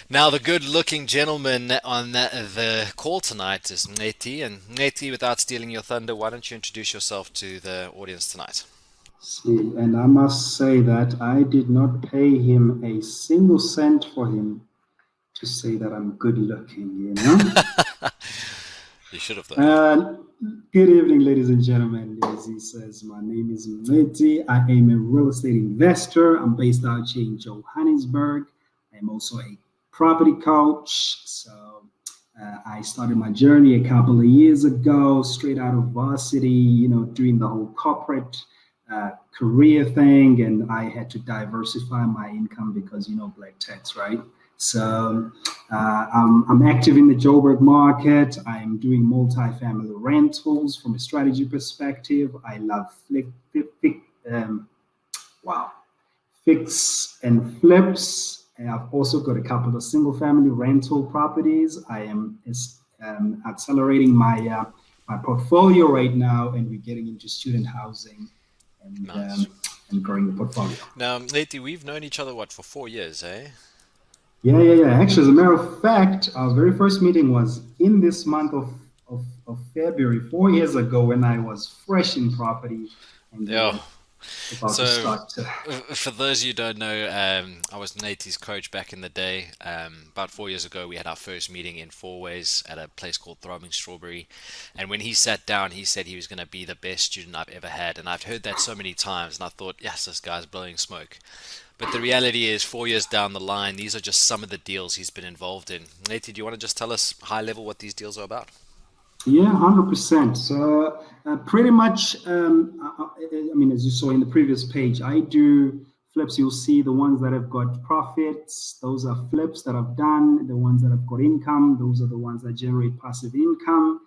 Now, the good-looking gentleman on the call tonight is Mncedi. And Mncedi, without stealing your thunder, why don't you introduce yourself to the audience tonight? See, and I must say that I did not pay him a single cent for him to say that I'm good looking. You should have, though. Uh, Good evening, ladies and gentlemen. As he says, my name is Mncedi. I am a real estate investor. I'm based out here in Johannesburg. I'm also a property coach. I started my journey a couple of years ago, straight out of varsity, doing the whole corporate career thing. And I had to diversify my income because, black tax, right? So I'm active in the Joburg market. I'm doing multi-family rentals from a strategy perspective. I love um, wow, fix and flips. And I've also got a couple of single-family rental properties. I am accelerating my portfolio right now, and we're getting into student housing and Nice. and growing the portfolio. Now, Mncedi, we've known each other, what, for 4 years, eh? Yeah. Actually, as a matter of fact, our very first meeting was in this month of February, 4 years ago, when I was fresh in property and we Yeah. were about to So, start. for those of you who don't know, I was Nate's coach back in the day. About 4 years ago, we had our first meeting in Four Ways at a place called Throbbing Strawberry. And when he sat down, he said he was going to be the best student I've ever had. And I've heard that so many times, and I thought, yes, this guy's blowing smoke. But the reality is, 4 years down the line, these are just some of the deals he's been involved in. Nate, do you want to just tell us high level what these deals are about? Yeah, 100%. So pretty much, I mean, as you saw in the previous page, I do flips. You'll see the ones that have got profits. Those are flips that I've done. The ones that have got income. Those are the ones that generate passive income.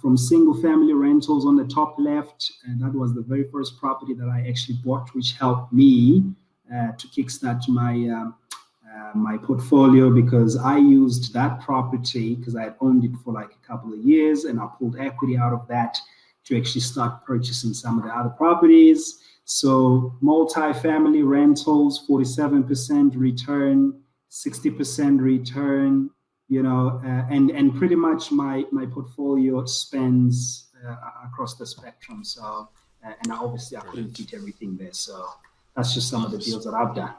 From single family rentals on the top left, and that was the very first property that I actually bought, which helped me to kickstart my portfolio because I used that property because I had owned it for like a couple of years and I pulled equity out of that to actually start purchasing some of the other properties. So multi-family rentals, 47% return, 60% return, and pretty much my portfolio spends across the spectrum. So, and obviously I couldn't Brilliant. fit everything there. So that's just some of the Nice. deals that I've done.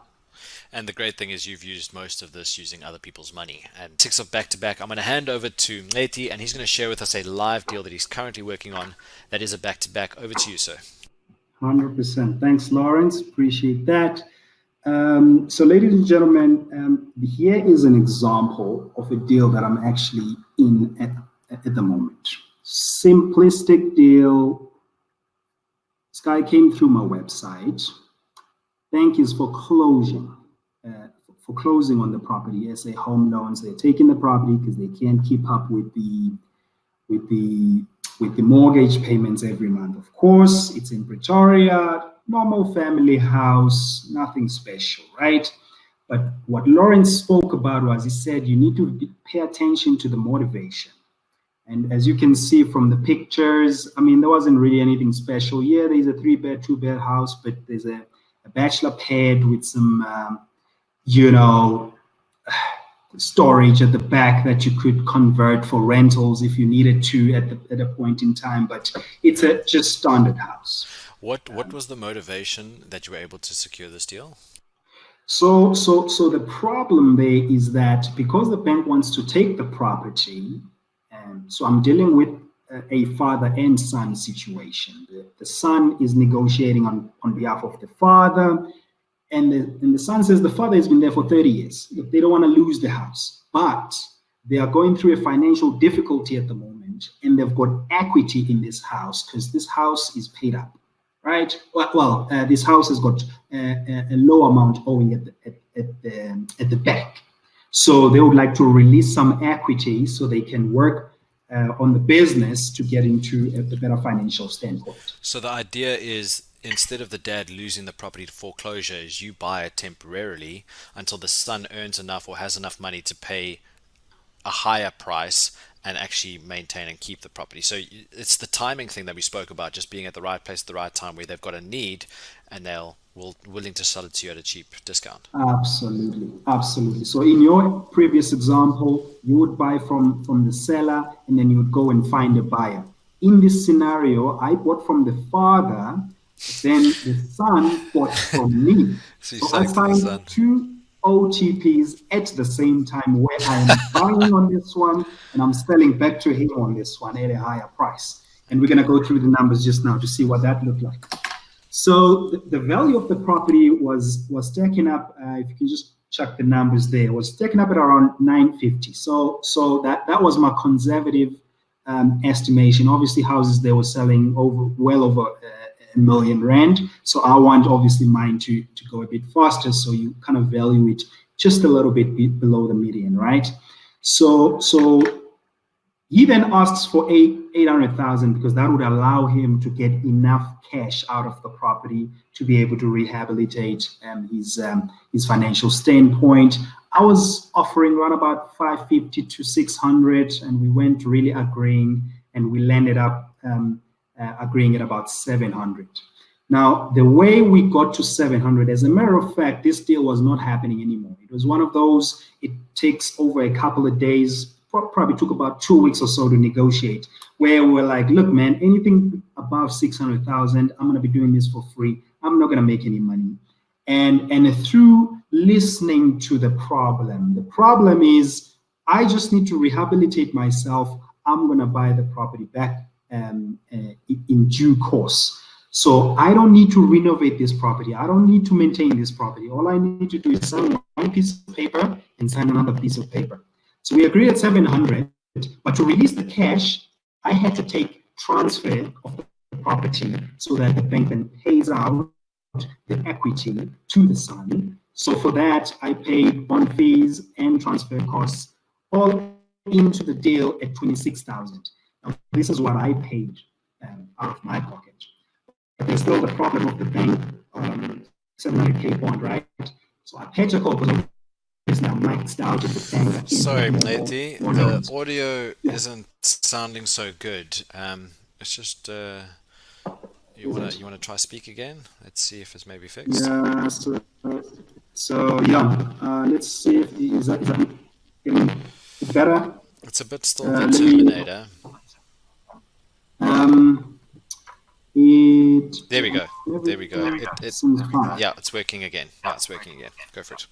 And the great thing is you've used most of this using other people's money. And six of back to back, I'm going to hand over to Mleti, and he's going to share with us a live deal that he's currently working on that is a back to back. Over to you, sir. 100%. Thanks, Lawrence. Appreciate that. So, ladies and gentlemen, here is an example of a deal that I'm actually in at the moment. Simplistic deal. This guy came through my website. Thank you for closing. For closing on the property. Yes, a home loans. They're taking the property because they can't keep up with the with the mortgage payments every month. Of course, it's in Pretoria, normal family house, nothing special, right? But what Lawrence spoke about was he said you need to pay attention to the motivation. And as you can see from the pictures, I mean, there wasn't really anything special. Yeah, there's a three-bed, two-bed house, but there's a bachelor pad with some, you know, storage at the back that you could convert for rentals if you needed to at a point in time. But it's a just standard house. What was the motivation that you were able to secure this deal? So the problem there is that because the bank wants to take the property, so I'm dealing with a father and son situation. The son is negotiating on behalf of the father, and the son says the father has been there for 30 years. They don't want to lose the house, but they are going through a financial difficulty at the moment, and they've got equity in this house because this house is paid up, right? This house has got a low amount owing at the bank. So they would like to release some equity so they can work on the business to get into a better financial standpoint. So the idea is instead of the dad losing the property to foreclosure, is you buy it temporarily until the son earns enough or has enough money to pay a higher price and actually maintain and keep the property. So it's the timing thing that we spoke about, just being at the right place at the right time where they've got a need and they'll willing to sell it to you at a cheap discount. Absolutely, absolutely. So in your previous example, you would buy from the seller and then you would go and find a buyer. In this scenario, I bought from the father, then the son bought from me. So you're So I selling to the signed sun. two OTPs at the same time where I am buying on this one and I'm selling back to him on this one at a higher price. And we're going to go through the numbers just now to see what that looked like. So the value of the property was stacking up. If you can just check the numbers there, was stacking up at around 950. So that was my conservative estimation. Obviously, houses they were selling well over R1 million. So I want obviously mine to go a bit faster. So you kind of value it just a little bit below the median, right? So he then asks for 800,000 because that would allow him to get enough cash out of the property to be able to rehabilitate his financial standpoint. I was offering around about 550 to 600, and we went really agreeing, and we landed up agreeing at about 700. Now, the way we got to 700, as a matter of fact, this deal was not happening anymore. It was one of those, it takes over a couple of days, probably took about 2 weeks or so to negotiate, where we're like, look, man, anything above 600,000, I'm going to be doing this for free. I'm not going to make any money. And through listening to the problem is I just need to rehabilitate myself. I'm going to buy the property back in due course. So I don't need to renovate this property. I don't need to maintain this property. All I need to do is sign one piece of paper and sign another piece of paper. So we agreed at 700, but to release the cash, I had to take transfer of the property so that the bank then pays out the equity to the son. So for that, I paid bond fees and transfer costs all into the deal at 26,000. Now, this is what I paid out of my pocket. But there's still the problem of the bank 700K bond, right? So I paid a call because is now maxed out at the bank. Sorry, Mncedi, the audio isn't sounding so good. It's just you wanna try speak again? Let's see if it's maybe fixed. Yeah. So yeah. Let's see if is that getting better. It's a bit still the Terminator. There we go. There we go. Yeah, it's working again. Yeah, it's working again. Go for it.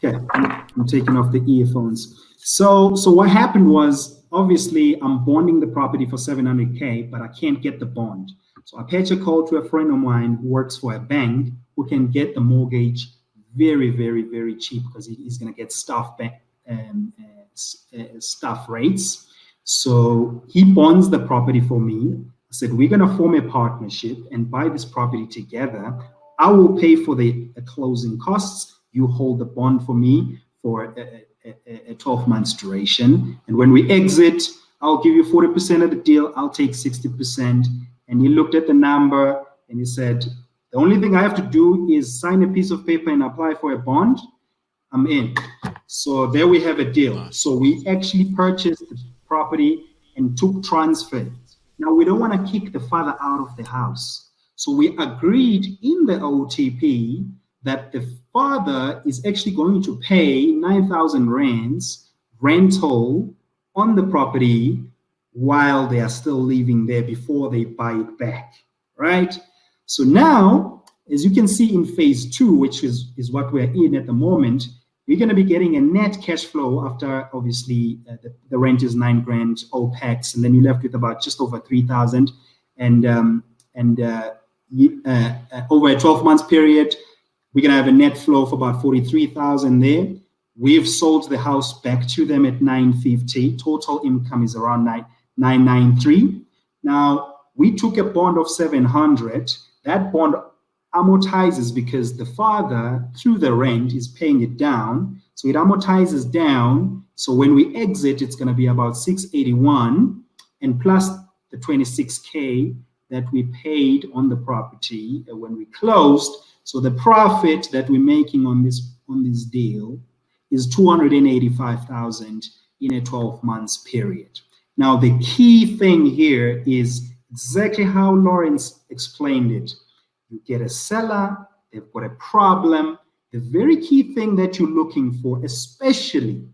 Okay, I'm taking off the earphones. So what happened was, obviously, I'm bonding the property for 700K, but I can't get the bond. So I paid a call to a friend of mine who works for a bank who can get the mortgage very, very, very cheap because he's going to get staff rates. So he bonds the property for me. I said, we're going to form a partnership and buy this property together. I will pay for the closing costs. You hold the bond for me for a 12 months duration. And when we exit, I'll give you 40% of the deal. I'll take 60%. And he looked at the number and he said, the only thing I have to do is sign a piece of paper and apply for a bond. I'm in. So there we have a deal. So we actually purchased the property and took transfer. Now we don't want to kick the father out of the house. So we agreed in the OTP that the father is actually going to pay 9,000 rands rental on the property while they are still living there before they buy it back, right? So now, as you can see in phase 2, which is what we're in at the moment, we're going to be getting a net cash flow after obviously the rent is $9,000 OPEX, and then you're left with about just over 3,000, and over a 12 months period, we're going to have a net flow of about 43,000 there. We've sold the house back to them at 950. Total income is around 993. Now, we took a bond of 700. That bond amortizes because the father, through the rent, is paying it down. So it amortizes down. So when we exit, it's going to be about 681, and plus the 26K that we paid on the property when we closed. So the profit that we're making on this deal is 285,000 in a 12 months period. Now, the key thing here is exactly how Lawrence explained it. You get a seller, they've got a problem. The very key thing that you're looking for, especially,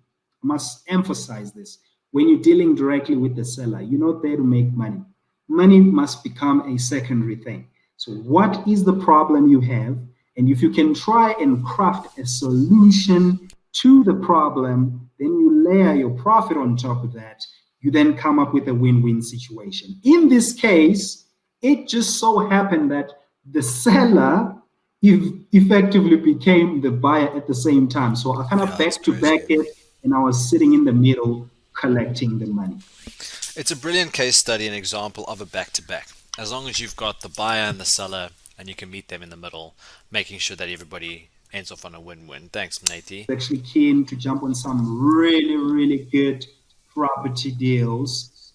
I must emphasize this, when you're dealing directly with the seller, you're not there to make money. Money must become a secondary thing. So, what is the problem you have? And if you can try and craft a solution to the problem, then you layer your profit on top of that. You then come up with a win win situation. In this case, it just so happened that the seller effectively became the buyer at the same time. So I kind of Yeah, that's back to back crazy. it, and I was sitting in the middle collecting the money. It's a brilliant case study and example of a back to back. As long as you've got the buyer and the seller and you can meet them in the middle, making sure that everybody ends off on a win win. Thanks, Mncedi. Actually keen to jump on some really, really good property deals.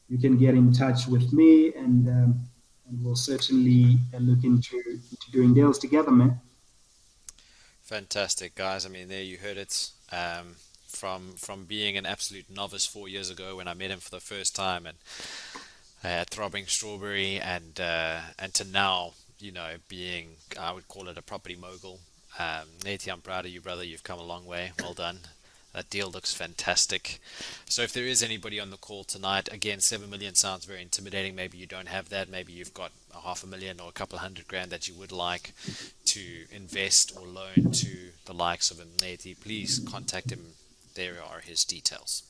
You can get in touch with me, and we'll certainly look into doing deals together, man. Fantastic, guys. I mean, there you heard it. From being an absolute novice 4 years ago when I met him for the first time, and throbbing strawberry, and to now, being, I would call it, a property mogul. Nate, I'm proud of you, brother. You've come a long way. Well done. That deal looks fantastic. So if there is anybody on the call tonight, again, 7 million sounds very intimidating. Maybe you don't have that. Maybe you've got a half a million or a couple of hundred grand that you would like to invest or loan to the likes of Mncedi. Please contact him. There are his details.